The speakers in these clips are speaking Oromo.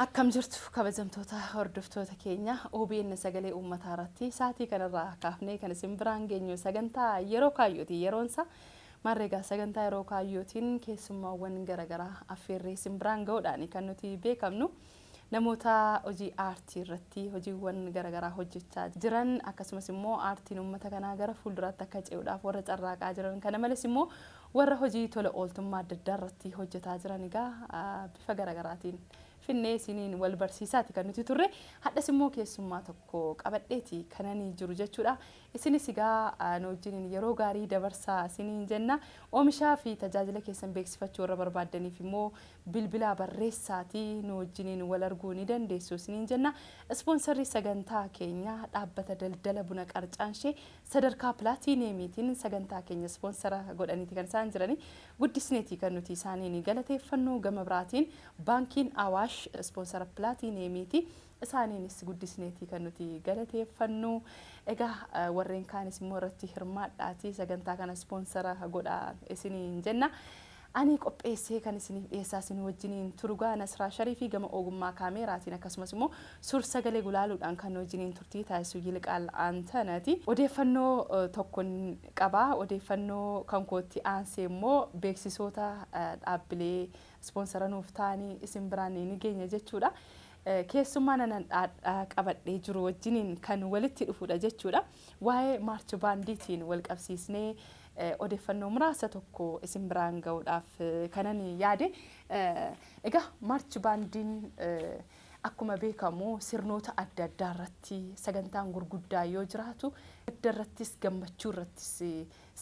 Akkam jirtu kabajamtoota hordoftoota keenya OBN sagalee uummataa irratti saatii kanarraa kaafnee kan isin biraan geenyu sagantaa yeroo kaayyooti yeroonsa marreegaa sagantaa yeroo kaayyootiin keessummaawwan garaagaraa affeerree isin biraan ga'uudhaan kan nuti beekamnu namoota hojii aartii irratti hojiiwwan garaagaraa hojjechaa jiran akkasumas immoo aartiin uummata kanaa gara fuulduraatti akka ce'uudhaaf warra carraaqaa jiran kana malees immoo warra hojii tola ooltummaa adda addaa irratti hojjetaa jiran egaa bifa garaagaraatiin finne siniin wal barsiisaati kan nuti turre haddas immoo keessummaa tokko qabadheeti kananii jiru jechuudha isinis egaa nu wajjin yeroo gaarii dabarsaa siniin jenna oomishaa fi tajaajila keessan beeksifachuu irra barbaadaniif immoo bilbila barreessaati nu wajjin wal arguu ni dandeessu siniin jenna ispoonsarii sagantaa keenya dhaabbata daldala buna qarcaanshee sadarkaa pilaatiineemiitiin sagantaa keenya ispoonsara godhaniiti kan isaan jirani guddisneeti kan nuti isaaniin galateeffannu gama biraatiin baankiin Awaash sponsor Platinumiti isaaniinis guddisneeti kan nuti galateeffannu egaa warreen kaanis immoo irratti hirmaadhaati sagantaa kana sponsora godha isiniin jenna ani qopheessee kan isiniif dhiyeessaa isin wajjiniin turugaa Nasraa Shariifii gama ogummaa kaameraatiin akkasumas immoo suur sagalee gulaaluudhaan kan wajjiniin turtii taasisu Yilqaal Antanaati odeeffannoo tokkoon qabaa odeeffannoo kan kootti aansee immoo beeksisoota dhaabbilee sponsora nuuf ta'anii isin biraan ni geenya jechuudha keessummaa nanan qabadhee jiru wajjiniin kan walitti dhufuudha jechuudha waa'ee maarch baandiitiin wal qabsiisnee odeeffannoo muraasa tokko isin biraan ga'uudhaaf kanan yaade egaa maarch baandiin akkuma beekamu sirnoota adda addaa irratti sagantaan gurguddaa yoo jiraatu adda irrattis gammachuu irrattis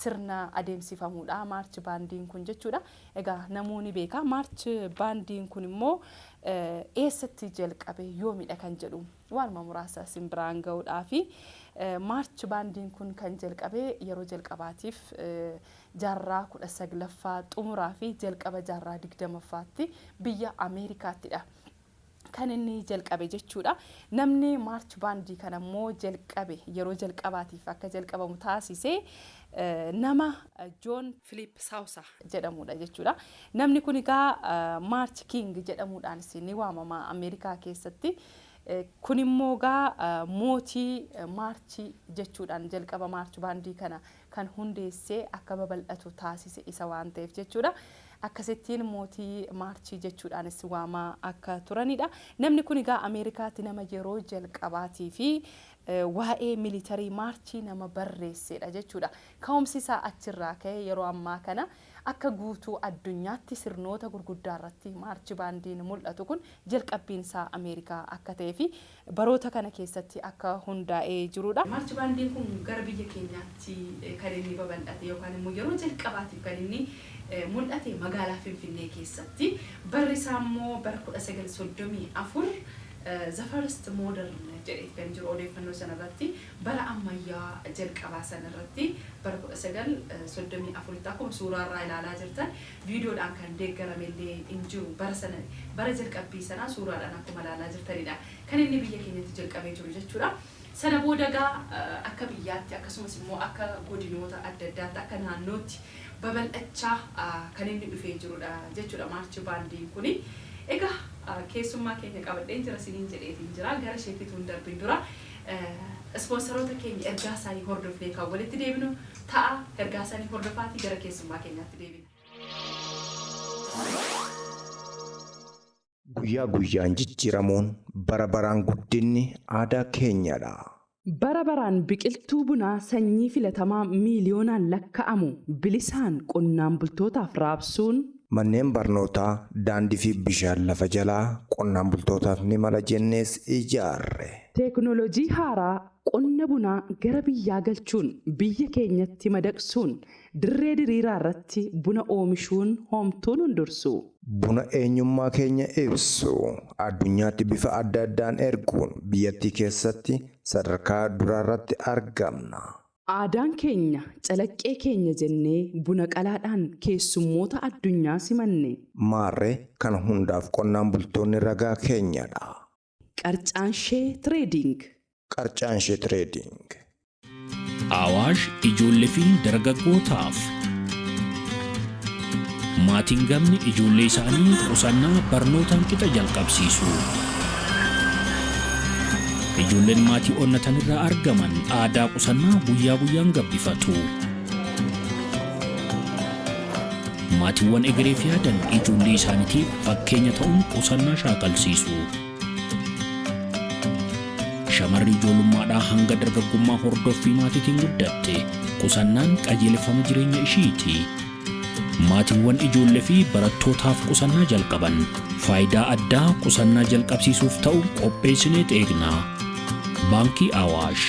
sirna adeemsifamuudha maarch baandiin kun jechuudha egaa namoonni beeka maarch baandiin kun immoo eessatti jalqabe yoomidha kan jedhu waanuma muraasa isin biraan ga'uudhaaf maarch baandiin kun kan jalqabe yeroo jalqabaatiif jaarraa 19ffaa xumuraa fi jalqaba jaarraa 20ffaatti biyya Ameerikaattidha kan inni jalqabe jechuudha namni maarch baandii kana immoo jalqabe yeroo jalqabaatiif akka jalqabamu taasise nama John Philip Sousa jedhamudha jechuudha namni kun egaa March King jedhamuudhaan ni waamama Ameerikaa keessatti kun immoo egaa mootii maarchi jechuudhaan jalqaba maarch baandii kana kan hundeessee akka babal'atu taasise isa waan ta'eef jechuudha akkasittiin mootii maarchi jechuudhaanis waamaa akka turanidha namni kun egaa Ameerikaatti nama yeroo jalqabaatii fi waa'ee militarii maarchii nama barreessedha jechuudha ka'umsi isaa achirraa ka'ee yeroo ammaa kana akka guutuu addunyaatti sirnoota gurguddaa irratti maarch baandiin mul'atu kun jalqabbiin isaa Ameerikaa akka ta'ee fi baroota kana keessatti akka hundaa'ee jirudha maarch baandiin kun gara biyya keenyaatti kan inni babal'ate yookaan immoo yeroo jalqabaatiif kan inni mul'ate magaalaa Finfinnee keessatti barri isaa immoo bara 1934 the first modern jedhee kan jiru odeeffannoo sanarratti bara ammayyaa jalqabaa sanarratti bara 1934 akkuma suuraarraa ilaalaa jirtan viidiyoodhaan kan deeggaramellee hin jiru bara sana bara jalqabbii sanaa suuraadhaan akkuma ilaalaa jirtanidha kan inni biyya keenyatti jalqabee jiru jechuudha sana boodagaa akka biyyaatti akkasumas immoo akka godinoota adda addaatti akka naannootti babal'achaa kan inni dhufee jirudha jechuudha maarch baandiin kuni egaa keessummaa keenya qabadheen jira siniin jedheetiin jira gara isheetituun darbin dura ispoonsaroota keenya ergaa isaanii hordofnee kan walitti deebinu ta'a ergaa isaanii hordofaatii gara keessummaa keenyaatti deebina. Guyyaa guyyaan jijjiiramuun bara baraan guddinni aadaa keenyadha. Bara baraan biqiltuu bunaa sanyii filatamaa miiliyoonaan lakka'amu bilisaan qonnaan bultootaaf raabsuun manneen barnootaa daandii fi bishaan lafa jalaa qonnaan bultootaaf ni mala jennees ijaarre. Teekinooloojii haaraa qonna bunaa gara biyyaa galchuun biyya keenyatti madaqsuun dirree diriiraa irratti buna oomishuun hoomtuun hundursu. Buna eenyummaa keenya ibsu addunyaatti bifa adda addaan erguun biyyattii keessatti sadarkaa duraarratti argamna. Aadaan keenya calaqqee keenya jennee buna qalaadhaan keessummoota addunyaa simanne. Maarree kan hundaaf qonnaan bultoonni ragaa keenyadha. Qarcaanshee Trading. Qarcaanshee Trading. Awaash ijoollee fi dargaggootaaf. maatiin gamni ijoollee isaanii qusannaa barnootaan qixa jalqabsiisu. Ijoolleen maatii onnatan irraa argaman aadaa qusannaa guyyaa guyyaan gabbifatu. Maatiiwwan egereef yaadan ijoollee isaaniitiif fakkeenya ta'uun qusannaa shaakalsiisu. Shamarri ijoollummaadhaa hanga dargaggummaa hordoffii maatiitiin guddatte qusannaan qajeelfama jireenya ishiiti. Maatiiwwan ijoollee fi barattootaaf qusannaa jalqaban faayidaa addaa qusannaa jalqabsiisuuf ta'u qopheessinee eegna. Baankii Awaash.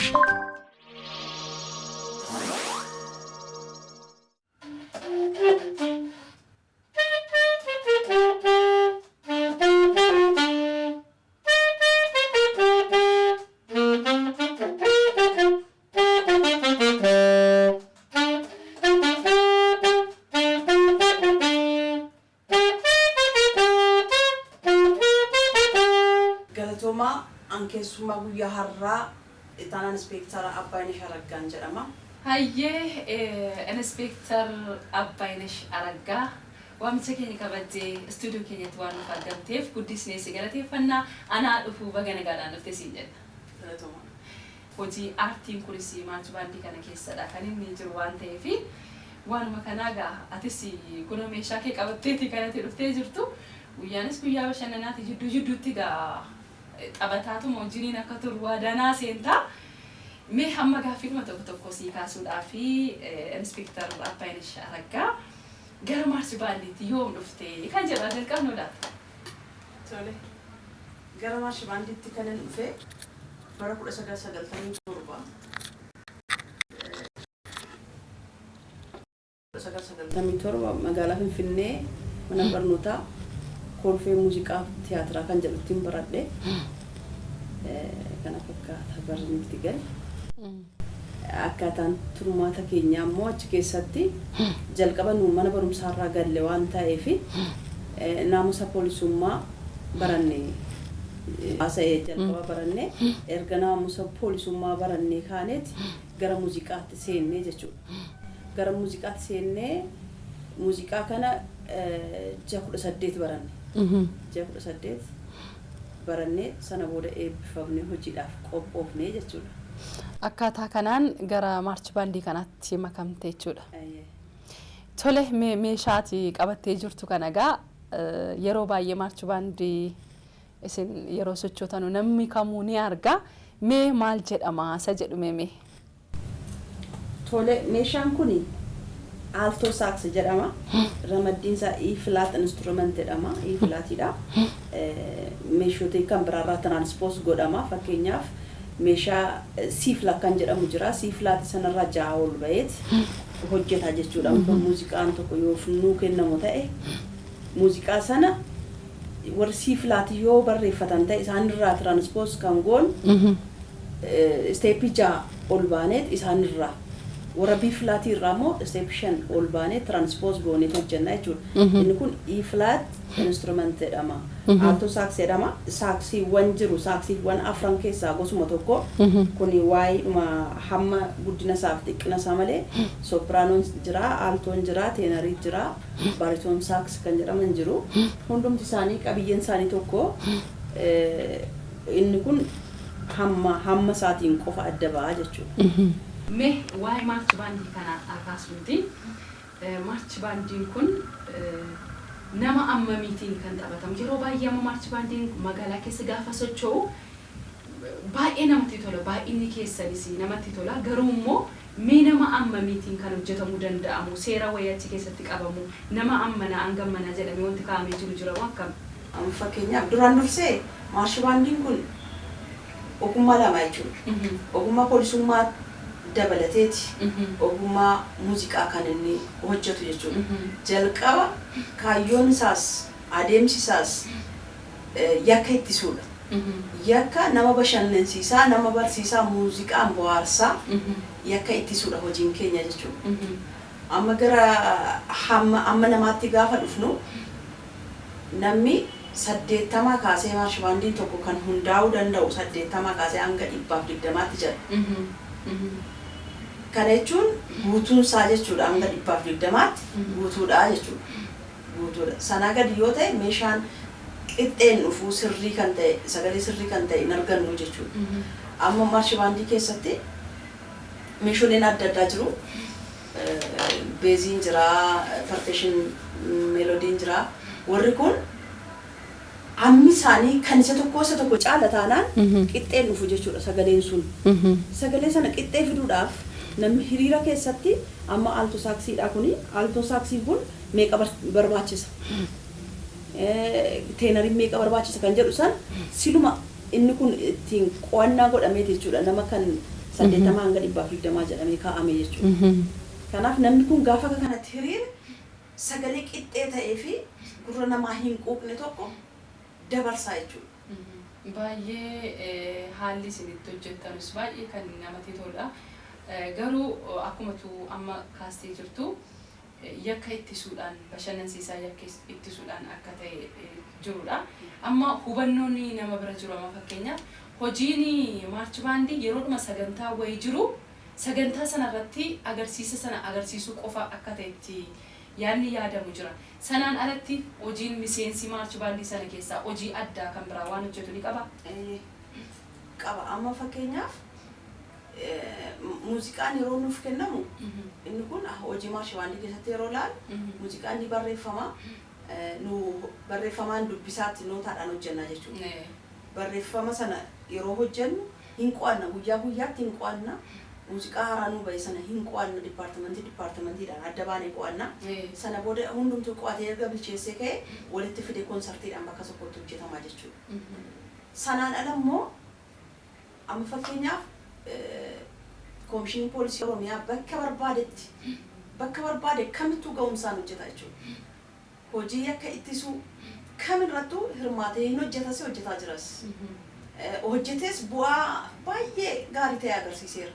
Keessumaa guyyaa har'aa ittaanaan inspektara Abbaaynesh Araggaan jedhama. Hayyee inspektar Abbaaynesh Araggaa waamicha keenya kabajjee istuudiyoo keenyatti waan nuuf argamteef guddisnee si galateeffannaa. Anaa dhufuu baga nagaadhaan dhuftee siin jedha. Hojii aartiin kunis maarchii baandii kana keessadha kan inni jiru waan ta'eef waanuma kanaa gaa atis kunoo meeshaa kee qabatteeti kanatti dhuftee jirtu. Guyyaanis guyyaa bashannanaati jidduutti gaa Abataatu wajjiniin akka turu waadanaa seentaa. Mee hamma gaaffiidhuma tokko sii kaasuudhaa fi inspektar Abbaaynesh Araggaa gara maarchii baandiitti yoom dhuftee kan jedhaa jalqabnu laata? Tole. Gara maarchii baandiitti kan hin dhufe bara 1997. 1997 magaalaa Finfinnee mana barnootaa kolfee muuziqaa tiyaatiraa kan jedhutti baradhe. Kana fakkaata barniitti gal. Akkaataan turmaata keenyaa immoo achi keessatti jalqaba nu mana barumsaarraa galle waan ta'eef naamusa poolisummaa baranne. Asa'ee jalqaba baranne erga naamusa poolisummaa baranne kaaneeti gara muuziqaatti seennee jechuudha. Gara muuziqaatti seennee muuziqaa kana 18 baranne. 18 baranne sana booda eebbifamne hojiidhaaf qophoofne jechuudha. Akkaataa kanaan gara maarchii baandii kanaatti makamte jechuudha. Tole meeshaati qabattee jirtu kana gaa yeroo baay'ee maarchii baandii isin yeroo sochootanu namni kamuu ni arga. Mee maal jedhama isa jedhu mee? Tole meeshaan kuni alto sax jedhama. Ramaddiin isaa E flat instrument jedhama. E flatidha. Meeshoota kan biraarraa transpose godhama. Fakkeenyaaf meeshaa C flat kan jedhamu jira. C flat sanarraa ja'a ol ba'eet hojjeta jechuudha. Muuziqaan tokko yoo nuu kennamu ta'e muuziqaa sana warri C flat yoo barreeffatan ta'e isaanirraa transpose kan goon step ja'a ol baaneet isaanirraa warra B flat irraa immoo step 5 ol baanee transpose goonee hojjenna jechuudha. Inni kun E flat instrument jedhama. Alto sax jedhama. Saxiiwwan jiru saxiiwwan afran keessaa gosuma tokko kuni waa'ee hamma guddina isaaf xiqqina isaa malee sopraanoon jira, altoon jira, teenarii jira, baritoon sax kan jedhaman jiru. Hundumti isaanii qabiyyeen isaanii tokko. Inni kun hamma isaatiin qofa adda ba'a jechuudha. Mee waa'ee maarchii baandii kana akaasuuti. Maarchii baandiin kun nama ammamiitiin kan taphatamu yeroo baay'ee amma maarchii baandiin magaalaa keessa gaafa socho'u baay'ee namatti tola. Baay'inni keessanis namatti tola. Garuu immoo mee nama ammamiitiin kan hojjetamuu danda'amu seera wayii achi keessatti qabamu nama ammanaa hangammanaa jedhamee wanti kaa'amee jiru akkam? Fakkeenyaaf duraan dursee maarchii baandiin kun ogummaa lama jechuudha. Ogummaa poolisummaa dabalateeti ogummaa muuziqaa kan inni hojjetu jechuudha. Jalqaba kaayyoon isaas adeemsi isaas yakka ittisuudha. Yakka nama bashannansiisaa, nama barsiisaa, muuziqaan bohaarsaa yakka ittisuudha hojiin keenya jechuudha. Amma gara amma namaatti gaafa dhufnu namni 80 kaasee maarchii baandiin tokko kan hundaa'uu danda'u 80 kaasee hanga 120tti jira. Kana jechuun guutuun isaa jechuudha hanga 120tti guutuudha jechuudha. guutuudha. Sanaa gadi yoo ta'e meeshaan qixxeen dhufuu sirrii kan ta'e sagalee sirrii kan ta'e hin argannu jechuudha. Amma maarshi baandii keessatti meeshaaleen adda addaa jiru. Beeziin jira, percussion meloodiin jira. Warri kun hammi isaanii kan isa tokko caala taanaan qixxeen dhufu jechuudha sagaleen sun. Sagalee sana qixxee fiduudhaaf namni hiriira keessatti amma aaltoo saaksiidha kuni aaltoo saaksiin kun meeqa barbaachisa? Teenariin meeqa barbaachisa kan jedhu san siluma inni kun ittiin qo'annaa godhamee jechuudha nama kan 80 hanga 120 jedhamee kaa'ame jechuudha. Kanaaf namni kun gaafa kanatti hiriira sagalee qixxee ta'ee fi gurra namaa hin quuqne tokko dabarsaa jechuudha. Baay'ee haalli isinitti hojjettanis baay'ee kan namatti tola. Garuu akkuma tu amma kaastee jirtu yakka ittisuudhaan bashannansiisaa yakka ittisuudhaan akka ta'e jirudha. Amma hubannoon nama bira jiru amma fakkeenyaaf hojiin maarchi baandii yeroodhuma sagantaa wayii jiru sagantaa sanarratti agarsiisa sana agarsiisuu qofa akka ta'etti yaadni yaadamu jira. Sanaan alatti hojiin miseensi maarchi baandii sana keessaa hojii addaa kan biraa waan hojjetu ni qaba. Qaba amma fakkeenyaaf muuziqaan yeroo nuuf kennamu inni kun hojii maarchi baandii keessatti yeroo laal muuziqaan ni barreeffama nu barreeffamaan dubbisaatti nootaadhaan hojjenna jechuudha. Barreeffama sana yeroo hojjennu hin qo'anna guyyaa guyyaatti hin qo'anna. Muuziqaa haaraa nu bahe sana hin qo'anna dipaartimentiidhaan adda baanee qo'anna. Sana booda hundumtuu qo'atee erga bilcheessee ka'e walitti fidee konsartiidhaan bakka tokkotti hojjetamaa jechuudha. Sanaan ala immoo amma fakkeenyaaf Komishinii Poolisii Oromiyaa bakka barbaade kamittuu ga'umsaan hojjeta jechuudha. Hojii akka ittisuu kamirrattuu hirmaatee hin hojjetaa jiras. Hojjetes bu'aa baay'ee gaarii ta'e agarsiiseera.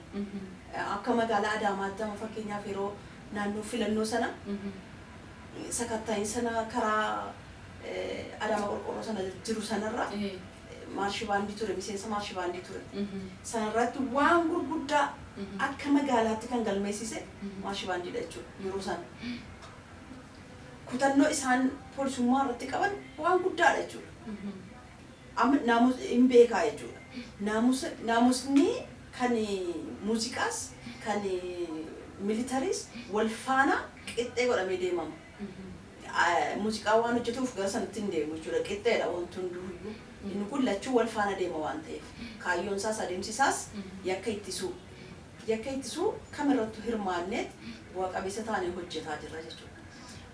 Akka magaalaa Adaamaatti amma fakkeenyaaf yeroo naannoo filannoo sana sakattaayin sana karaa Adaamaa qorqorroo sana jiru sanarra maarshi baandii ture miseensa maarshi baandii ture. Sanarratti waan gurguddaa akka magaalaatti kan galmeessise maarshi baandiidha jechuudha yeroo sana. Kutannoo isaan poolisummaa irratti qaban waan guddaadha jechuudha. Amma naamus hin beekaa jechuudha. Naamusni kan muuziqaas kan militariis wal faana qixxee godhamee deemama. Muuziqaa waan hojjetuuf gara sanatti hin deemu jechuudha. Qixxeedha wanti hunduuyyuu. Inni kun lachuu wal faana deema waan ta'eef kaayyoon isaas adeemsisaas yakka ittisuu kamirrattuu hirmaanneet bu'a qabeessa taanee hojjetaa jirra jechuudha.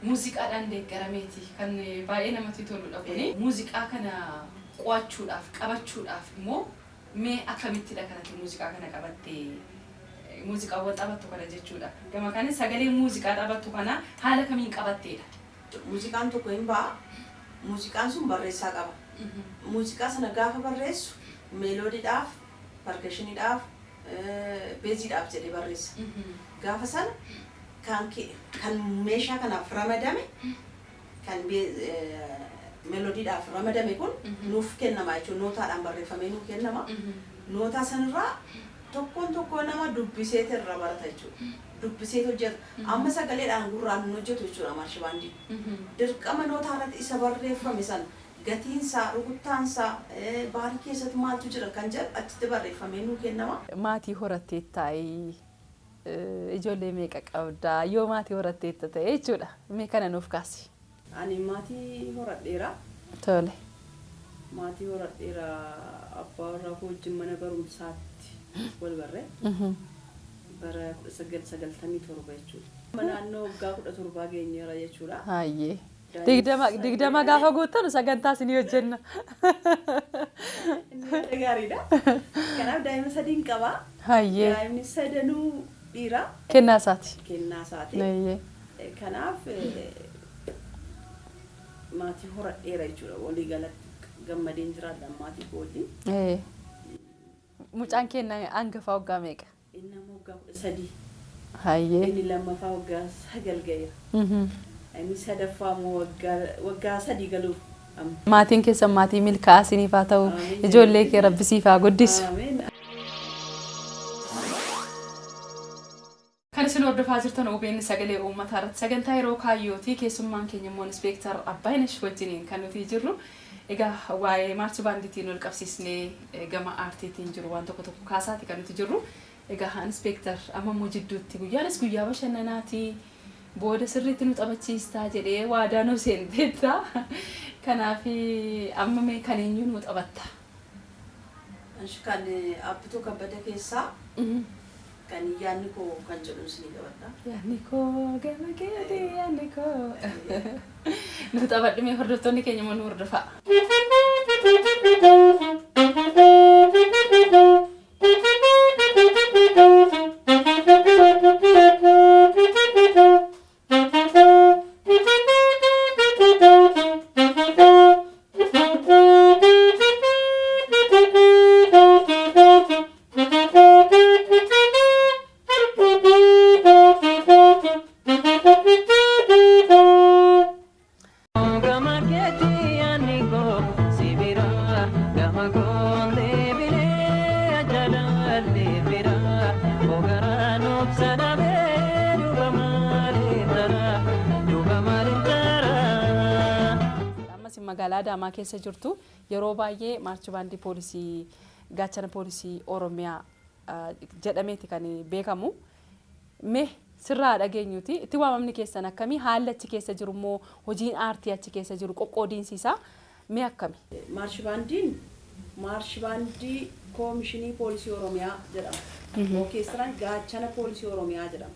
Muuziqaadhaan deeggarameeti kan baay'ee namatti toludha kuni. Muuziqaa kana qo'achuudhaaf qabachuudhaaf immoo mee akkamittidha kanatti muuziqaa kana qabattee muuziqaawwan taphattu kana jechuudha. Gama kanis sagalee muuziqaa taphattu kana haala kamiin qabatteedha? Muuziqaan tokko hin ba'a. Muuziqaan sun barreessaa qaba. Muuziqaa sana gaafa barreessu meeloodiidhaaf, percussioniidhaaf, beeziidhaaf jedhee barreessa. Gaafa sana kan meeshaa kanaaf ramadame kan meeloodiidhaaf ramadame kun nuuf kennama jechuudha. Nootaadhaan barreeffamee nuuf kennama. Nootaa sanarraa tokkoon nama dubbiseet irra barata jechuudha. Dubbiseet hojjeta. Amma sagaleedhaan gurraan nu hojjetu jechuudha maarshi baandii. Dirqama nootaa irratti isa barreeffame sana gatiinsaa, rukuttaansaa, baarii keessatti maaltu jira kan jedhu achitti barreeffamee nuu kennama. Maatii horattee taa'ee ijoollee meeqa qabdaa? Yoo maatii horattee ta'e jechuudha. Mee kana nuuf kaasi. Ani maatii horadheera. Tole. Maatii horadheera abbaa warraa koo wajjin mana barumsaatti wal barree. Bara 1997 jechuudha. Naannoo waggaa 17 geenyeera jechuudha. Hayyee. Digdama gaafa guutan sagantaa isinii hojjenna. Inni gaariidha. Kanaaf daa'ima sadiin qaba. Hayyee. Daa'imni sadanuu dhiira. Kennaa isaati. Kennaa isaati. Hayyee. Kanaaf maatii horadheera jechuudha. Walii galatti gammadeen jiraadha maatii koo wajjin. Mucaan keenya hangafa waggaa meeqa? Inni waggaa 13. Hayyee. Inni lammaffaa waggaa 9 ga'eera. Inni sadaffaa immoo waggaa 3 galuuf. Maatiin keessan maatii milkaa'aa isiniif haa ta'u ijoollee kee rabbisiif haa guddisu. Ameen. Kan isin hordofaa jirtan OBN sagalee uummataa irratti sagantaa yeroo kaayyooti keessummaan keenya immoo Inspektar Abbaaynesh wajjiniin kan nuti jirru. Egaa waa'ee maarchi baandiitiin wal qabsiisnee gama aartiitiin jiru waan tokko tokko kaasaati kan nuti jirru. Egaa Inspektar amma immoo jidduutti guyyaanis guyyaa bashannanaati booda sirriitti nu taphachiistaa jedhee waadaa nu seenteetta. Kanaaf amma mee kan eenyu nu taphatta? Kan abbituu kabbada keessaa kan yaanni koo kan jedhu isin qabadha. Yaanni koo gama keeti yaanni koo. Nu taphadhu mee hordoftoonni keenya immoo nu hordofaa. magaalaa Adaamaa keessa jirtu yeroo baay'ee maarchi baandii poolisii gaachana poolisii Oromiyaa jedhameeti kan beekamu. Mee sirraa dhageenyuti itti waamamni keessan akkamii haalli achi keessa jiru immoo hojiin aartii achi keessa jiru qoqqoodiinsisaa mee akkami? Maarchi baandii koomishinii poolisii Oromiyaa jedhama. Orkeestiraan gaachana poolisii Oromiyaa jedhama.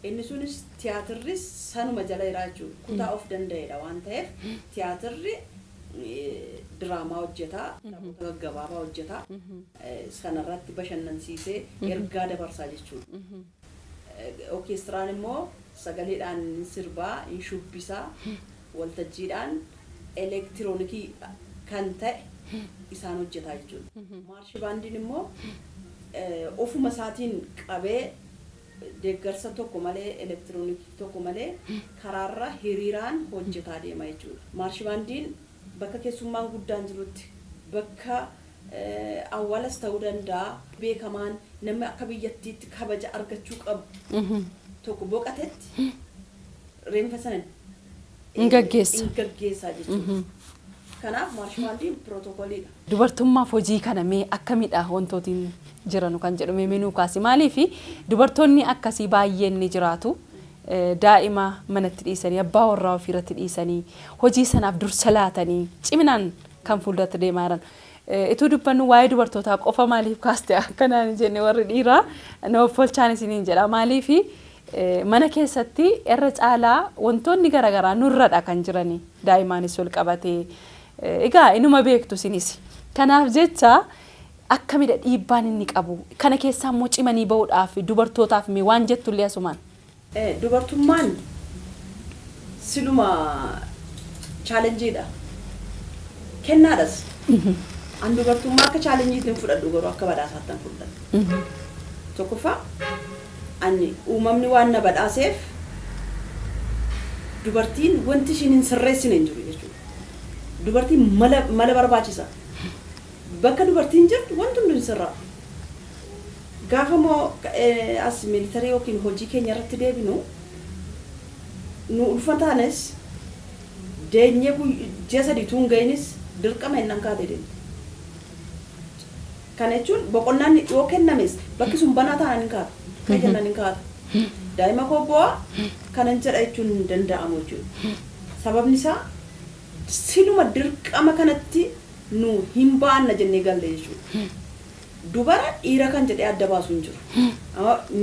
Inni sunis tiyaatirris sanuma jala jira jechuudha. Kutaa of danda'edha waan ta'eef tiyaatirri diraamaa hojjetaa, taphoota gaggabaabaa hojjetaa, sanarratti bashannansiisee ergaa dabarsaa jechuudha. Orkeestiraan immoo sagaleedhaan sirbaa, shubbisaa, waltajjiidhaan elektiroonikii kan ta'e isaan hojjetaa jechuudha. Maarshi baandiin immoo ofuma isaatiin qabee deeggarsa tokko malee elektiroonikii tokko malee karaarra hiriiraan hojjetaa deema jechuudha. Maarshi baandiin bakka keessummaan guddaan jirutti bakka awwaalas ta'uu danda'a beekamaan namni akka biyyattiitti kabaja argachuu qabu tokko boqatetti reenfa sana hin gaggeessaa jechuudha. Kanaaf maarshi baandiin pirootokooliidha. Dubartummaaf hojii kana mee akkamiidha wantootiin jiranu kan jedhu mee nuu kaasi maaliif dubartoonni akkasii baay'een ni jiraatu. Daa'ima manatti dhiisanii abbaa warraa ofiirratti dhiisanii hojii sanaaf dursa laatanii ciminaan kan fuulduratti deemaa jiran. Ituu dubbannu waa'ee dubartootaa qofa maaliif kaaste akkanaan jenne warri dhiiraa nama folchaan isiniin jedha maaliif mana keessatti irra caalaa wantoonni garaagaraa nurradha kan jiranii daa'imaanis wal qabatee egaa inuma beektu isinis. Kanaaf jecha akkamidha dhiibbaan inni qabu kana keessaa immoo cimanii bahuudhaaf dubartootaaf mee waan jettullee asumaan. Dubartummaan siluma chaalenjiidha. Kennaadhas. An dubartummaa akka chaalenjiitiin fudhadhu garuu akka badhaasaattan fudhadhu. Tokkoffaa ani uumamni waan na badhaaseef dubartiin wanti ishiin hin sirreessine hin jiru jechuudha. Dubartiin mala barbaachisa. Bakka dubartiin jirtu wanti hundi hin sirraa. Gaafa moo as militarii yookiin hojii keenya irratti deebinu nu ulfataanis deenyee ji'a sadii tuun ga'inis dirqama hin kaatee deemte. Kana jechuun boqonnaan yoo kennames bakki sun banaa taanaan hin kaatu. Kan jennan hin kaatu. Daa'ima koo bu'aa kanan jedha jechuun hin danda'amu jechuudha. Sababni isaa siluma dirqama kanatti nu hin baanna jennee galle jechuudha. Dubara dhiira kan jedhee adda baasu hin jiru.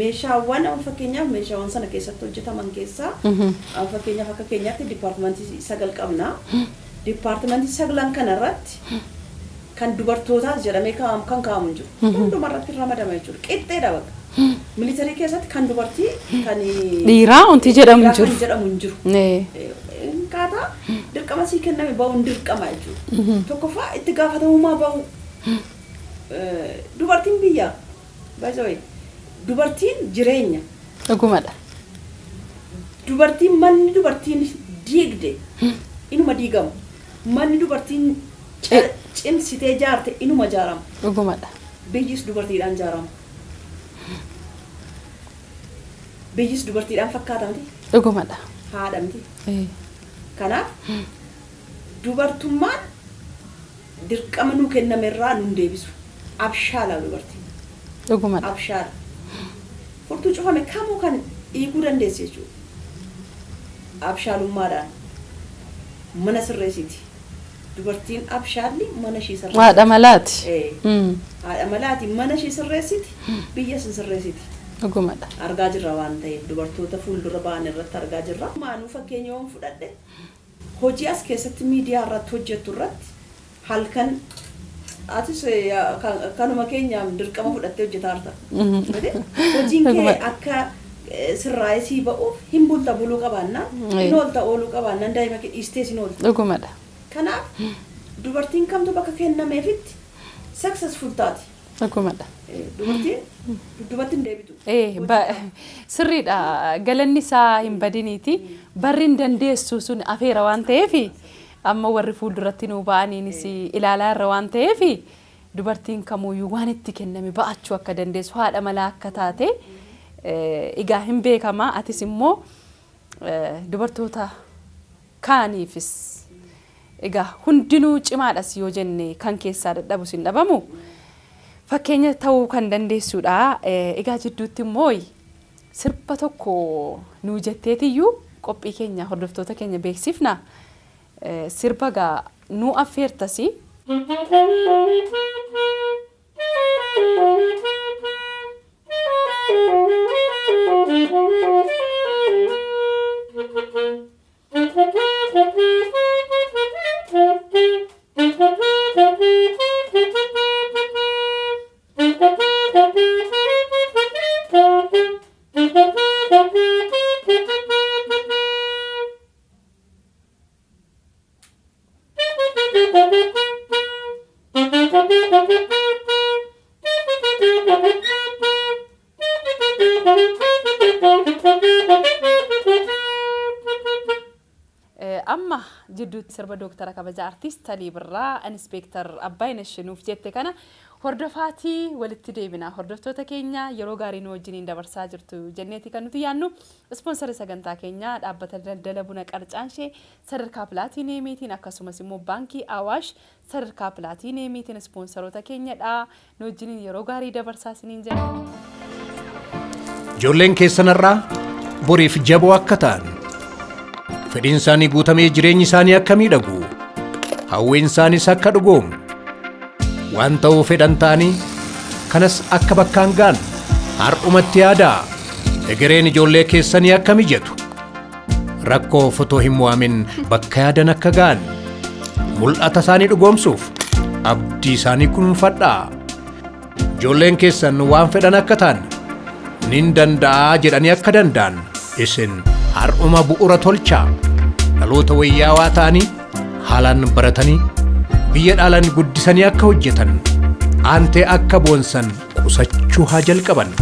Meeshaawwan fakkeenyaaf meeshaawwan sana keessatti hojjetaman keessaa fakkeenyaaf akka keenyaatti dipaartimentii 9 qabna. Dipaartimentii 9 kanarratti kan dubartootaas jedhamee kan kaa'amu hin jiru. Hundumarratti ramadama jechuudha. Qixxeedha bakka. Militarii keessatti kan dubartii kan dhiiraa wanti jedhamu hin jiru. Kaataa dirqama sii kenname bahuun dirqama jechuudha. Tokkoffaa itti gaafatamummaa bahu. Dubartiin biyya baay'ee dubartiin jireenya. Dhugumadha. Dubartiin manni dubartiin diigde inuma diigamu. Manni dubartiin cimsitee jaarte inuma jaarama. Dhugumadha. Biyyis dubartiidhaan jaarama. biyyis dubartiidhaan fakkaatamti. Dhugumadha. Haadhamti. Kanaaf dubartummaan dirqama nuu kennamerraa nuun deebisu. Abshaala dubartiin. Dhugumadha. Abshaala. Furtuu cufame kamuu kan hiikuu dandeessi jechuudha. Abshaalummaadhaan mana sirreessiti. Dubartiin abshaalli mana ishee sirreessiti. Haadha malaati. Haadha malaati mana ishee sirreessiti biyya sirreessiti. Dhugumadha. Argaa jirra waan ta'eef dubartoota fuuldura ba'an irratti argaa jirra. Maanuu fakkeenya waan fudhadhe hojii as keessatti miidiyaa irratti hojjettu irratti halkan atis kanuma keenyaaf dirqama fudhattee hojjetaa jirta. Hojiin kee akka sirraayisii ba'uuf hin bulta buluu qabaannaan hin oolta ooluu qabaannaan daa'ima kee dhiistee sin oolta. Dhugumadha. Kanaaf dubartiin kamtu bakka kennameefitti successful taati. Dhugumadha. Dubartiin dudduubatti hin deebitu. Sirriidha. Galanni isaa hin badiniiti. Barri hin dandeessu sun afeera waan ta'eef amma warri fuulduratti nuu ba'aniinis ilaalaa irra waan ta'eef dubartiin kamuyyuu waan itti kenname ba'achuu akka dandeessu haadha malaa akka taate egaa hin beekama. Atis immoo dubartoota kaaniifis egaa hundinuu cimaadhas yoo jenne kan keessaa dadhabu sin dhabamu fakkeenya ta'uu kan dandeessuudha. Egaa jidduutti immoo sirba tokko nuu jetteetiyyuu qophii keenya hordoftoota keenya beeksifna. Sirba gaa nuu affeertasi. Amma jidduutti sirba Dooktara Kabajaa Artiist Alii Birraa Inspektar Abbaaynesh nuuf jette kana hordofaatii walitti deebina. Hordoftoota keenya yeroo gaarii nu wajjiniin dabarsaa jirtu jenneeti kan nuti yaannu. Ispoonsarri sagantaa keenya dhaabbata daldala buna Qarcaanshee sadarkaa pilaatiineemiitiin akkasumas immoo baankii Awaash sadarkaa pilaatiineemiitiin ispoonsaroota keenyadha. Nu wajjiniin yeroo gaarii dabarsaa isiniin jenna. Ijoolleen keessanirraa boriif jaboo akka ta'an fedhiin isaanii guutamee jireenyi isaanii akka miidhagu hawwiin isaaniis akka dhugoomu waan ta'uu fedhan ta'anii kanas akka bakkaan ga'an har'umatti yaadaa egereen ijoollee keessanii akka mijatu rakkoo fotoo hin mo'amin bakka yaadan akka ga'an mul'ata isaanii dhugoomsuuf abdii isaanii kunuunfadhaa. Ijoolleen keessan waan fedhan akka ta'an nin danda'aa jedhanii akka danda'an isin har'uma bu'uura tolchaa dhaloota wayyaawaa ta'anii haalaan baratanii biyya dhaalan guddisanii akka hojjetan aantee akka boonsan qusachuu haa jalqaban.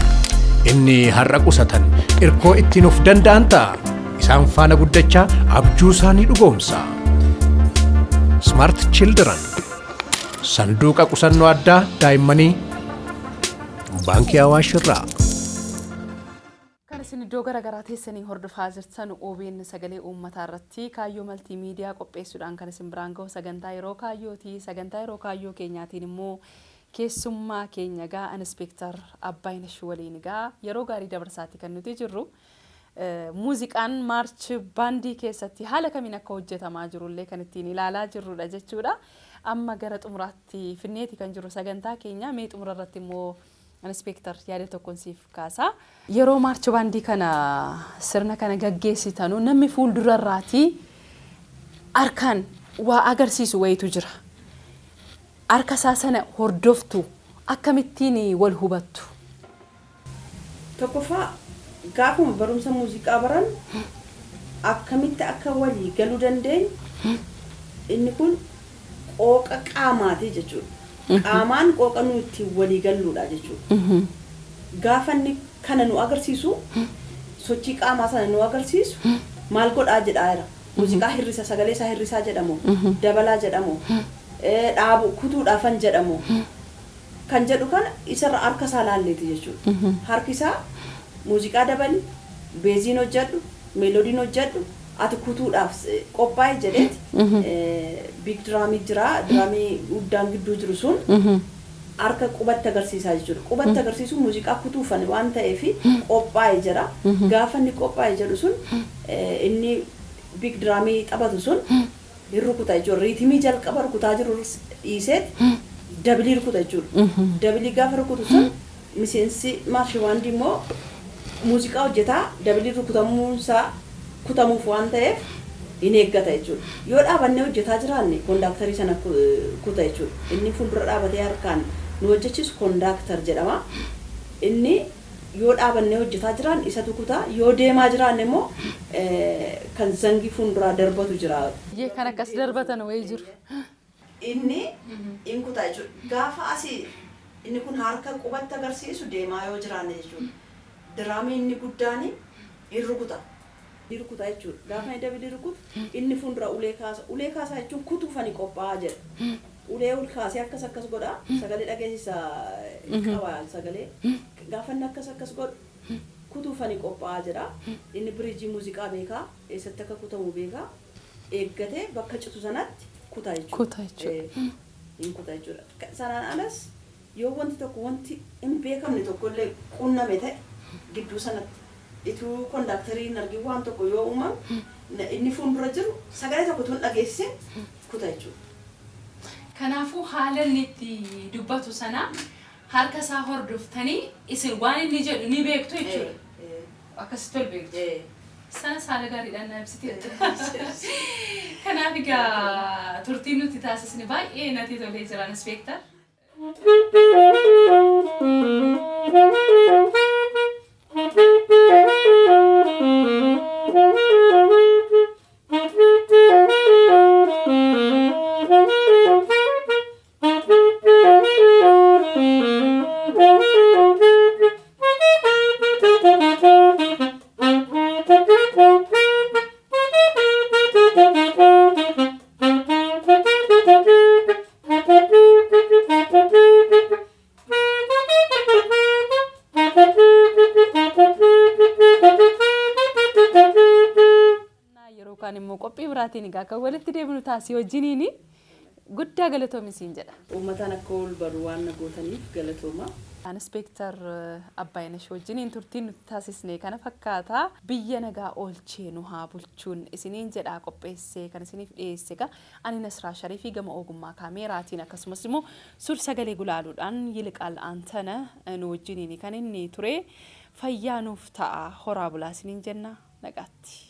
Inni har'a qusatan irkoo ittiin of danda'an ta'a isaan faana guddachaa abjuu isaanii dhugoomsa. Smart Children sanduuqa qusannoo addaa daa'immanii baankii Awaash irraa. Isin iddoo garaagaraa teessanii hordofaa jirtan OBN sagalee uummataa irratti kaayyoo maltiimiidiyaa qopheessuudhaan kan isin biraan gahu sagantaa yeroo kaayyooti. Sagantaa yeroo kaayyoo keenyaatiin immoo keessummaa keenya gaa Inspektar Abbaaynesh waliin gaa yeroo gaarii dabarsaatti kan nuti jirru. Muuziqaan maarch baandii keessatti haala kamiin akka hojjetamaa jirullee kan ittiin ilaalaa jirrudha jechuudha. Amma gara xumuraatti finneeti kan jiru sagantaa keenya mee xumura irratti immoo Inspektar yaada tokkoon siif kaasa. Yeroo maarch baandii kana sirna kana gaggeessitanu namni fuuldura irraatii harkaan waa agarsiisu wayitu jira. Harka isaa sana hordoftu akkamittiin wal hubattu? Tokkoffaa gaafuma barumsa muuziqaa baran akkamitti akka walii galuu dandeenyu inni kun qooqa qaamaati jechuudha. Qaamaan qooqa nu ittiin walii galluudha jechuudha. Gaafa inni kana nu agarsiisu sochii qaamaa sana nu agarsiisu maal godhaa jedhaa jira. Muuziqaa hirrisa sagalee isaa hirrisaa jedhamu dabalaa jedhamu dhaabu kutuudhaafan jedhamu kan jedhu kana isarra harka isaa laalleeti jechuudha. Harki isaa muuziqaa dabali beeziin hojjedhu meeloodiin hojjedhu ati kutuudhaaf qophaa'e jedheet big diraamii jira diraamii guddaan gidduu jiru sun harka qubatti agarsiisaa jechuudha. Qubatti agarsiisuun muuziqaa kutuufan waan ta'eef qophaa'e jira. Gaafa inni qophaa'e jedhu sun inni big diraamii taphatu sun rukuta jechuudha. Riitimii jalqaba rukutaa jiru dhiiseet dabilii rukuta jechuudha. Dabilii gaafa rukutu sun miseensi maarshii waandii immoo muuziqaa hojjetaa dabilii rukutamuunsaa kutamuuf waan ta'eef in eeggata jechuudha. Yoo dhaabannee hojjetaa jiraanne kondaaktarii sana kuta jechuudha. Inni fuuldura dhaabatee harkaan nu hojjechiisu kondaaktar jedhama. Inni yoo dhaabannee hojjetaa jiraan isatu kutaa yoo deemaa jiraanne immoo kan zangii fuulduraa darbatu jira. Kan akkas darbatan wayii jiru. Inni in kutaa jechuudha. Gaafa asii inni kun harka qubatti agarsiisu deemaa yoo jiraanne jechuudha. Diraamii inni guddaan in rukuta. Rukuta jechuudha. Gaafa inni dabili rukutu inni fuuldura ulee kaasa. Ulee kaasaa jechuun kutuufani qophaa'aa jedha. Ulee ol kaasee akkas godha. Sagalee dhageessisa qaba sagalee. Gaafa inni akkas godhu kutuufani qophaa'aa jedha. Inni biriijii muuziqaa beekaa. Eessatti akka kutamu beekaa. Eeggatee bakka citu sanatti kutaa jechuudha. Kutaa jechuudha. In kutaa jechuudha. Sanaan alas yoo wanti tokko wanti hin beekamne tokkollee qunname ta'e gidduu sanatti itu kondaaktarii nargii waan tokko yoo uumamu inni fuuldura jiru sagalee tokko tun dhageessise kuta jechuudha. Kanaafuu haala inni itti dubbatu sana harka isaa hordoftanii isin waan inni jedhu ni beektu jechuudha. Akkasitti ol beektu. Sana saala gaariidhaan na ibsite. Kanaaf egaa turtiin nuti taasisne baay'ee natti tolee jira inspektar. Qophii biraatiin egaa kan walitti deebinu taasii wajjiniin guddaa galatoomi siin jedha. Uummataan akka ol baru waan na gootaniif galatooma. Inspektar Abbaayinash wajjiniin turtiin nuti taasisne kana fakkaata. Biyya nagaa oolchee nu haa bulchuun isiniin jedhaa qopheessee kan isiniif dhiyeesse egaa ani Nasraa Shariifii gama ogummaa kaameeraatiin akkasumas immoo suur sagalee gulaaluudhaan Yiliqaal Aantana nu wajjiniin kan inni ture fayyaa nuuf ta'a horaa bulaa isiniin jenna nagaatti.